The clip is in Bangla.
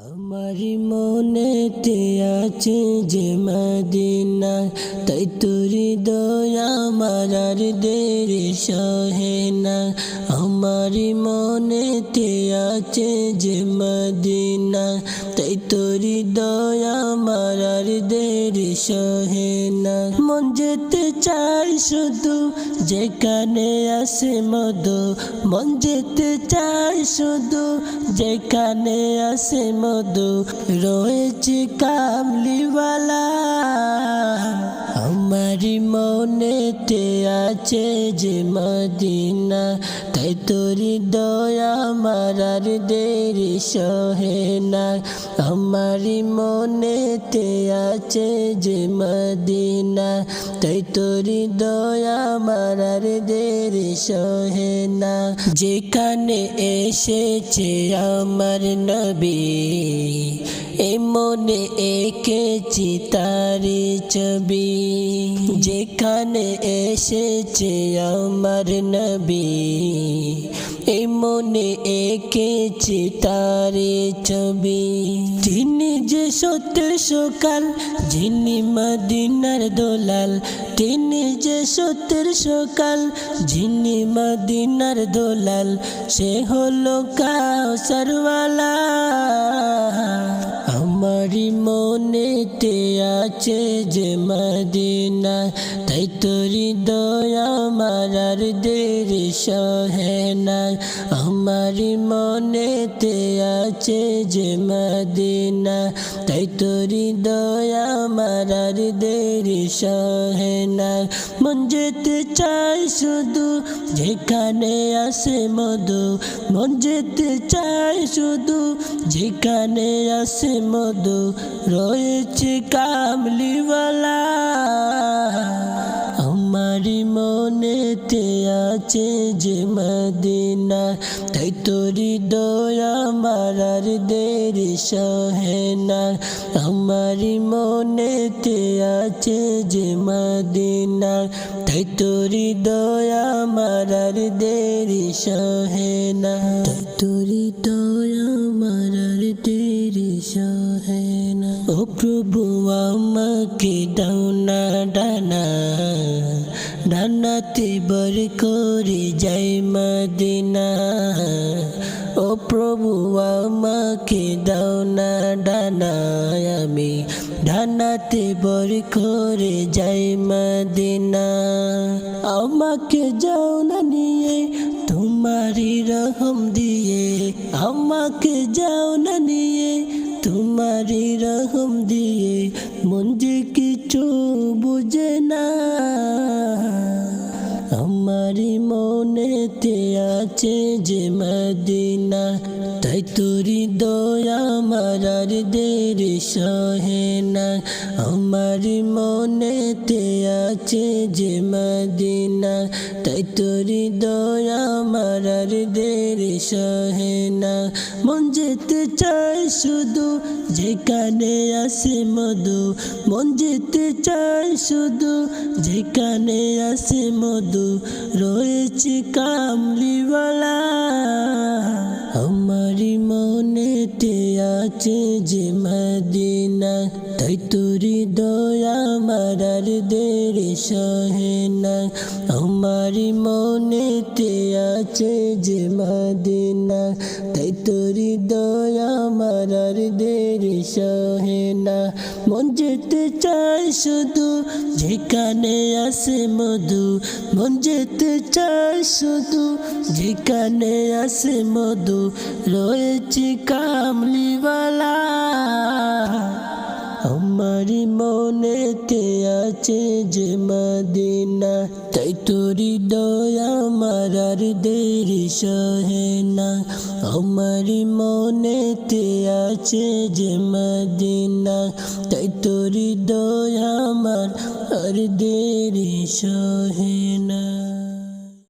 আমার মনেতে আছে যে মদিনা, তাই তোর দয়া আমার আর দেরি সহে না। আমার মনেতে আছে যে মদিনা, তাই তোর দয়া আমার আর দেরি সহে না। মন যেতে চাই শুধু যেখানে আসে মধু, মন যেতে চাই শুধু যেখানে আসে মধু, রয়েছে কামলিওয়ালা। আমার মনেতে আছে যে মদিনা, তাই তোর দয়া আমার আর দেরি সহে না। আমার মনেতে আছে যে মদিনা, তাই তোর দয়া আমার আর দেরি সহে না। যেখানে এসেছে আমার নবী, এ মনে এঁকেছি তারি ছবি। যেখানে এসেছে আমার নবী, এ মনে এঁকেছি তারি ছবি। তিনি যে সত্যের সকাল, যিনি মদিনার দোলাল, তিনি যে সত্যের সকাল, যিনি মদিনার দোলাল, সে হলো কাউসারওয়ালা। আমার মনেতে আছে যে মদিনা, তাই তোর দয়া আমার আর দেরি সহে না। আমার মনেতে আছে যে মদিনা, তাই তোর দয়া আমার আর দেরি সহে না। মন যেতে চাই শুধু যেখানে আসে মধু, মন যেতে চাই শুধু যেখানে আসে মধু, রয়েছে কামলিওয়ালা। আমার মনেতে আছে যে মদিনা, তাই তোর দয়া আমার আর দেরি সহে না। আমার মনেতে আছে যে মদিনা, তাই তোর দয়া আমার আর দেরি সহে না। তাই তোর দয়া আমার আর দেরি সহে না। ও প্রভু আমাকে দাও না ডানা, ডানাতে বর করে যাই মদিনা। ও প্রভু আমাকে দাও না ডানা, আমি ডানাতে বর করে যাই মদিনা। আমাকে যাও না নিয়ে তোমারি রহম দিয়ে, আমাকে যাও না নিয়ে তোমারি রহম দিয়ে, মন যে কিছু বুঝে না। আমার মনেতে আছে যে মদিনা, তাই তোর দয়া আমার আর দেরি সহে না। আমার মনেতে আছে যে মদিনা, তাই তোর দয়া আমার আর দেরি সহে না। মন যেতে চাই শুধু যেখানে আসে মধু, মন যেতে চাই শুধু যেখানে আসে মধু, রয়েছে কামলিওয়ালা। আমার মনেতে আছে যে মদিনা, তাই তোর দয়া আমার আর দেরি সহে না। আমার মনেতে আছে যে মদিনা, তাই তোর দয়া আমার আর দেরি সহে না। মন যেতে চাই শুধু যেখানে আসে মধু, মন যেতে চাই শুধু যেখানে আসে মধু, রয়েছে কামলিওয়ালা। আমার মনেতে আছে যে মদিনা, তাই তোর দয়া আমার আর দেরি সহে না। আমার মনেতে আছে যে মদিনা, তাই তোর দয়া আমার আর দেরি সহে না।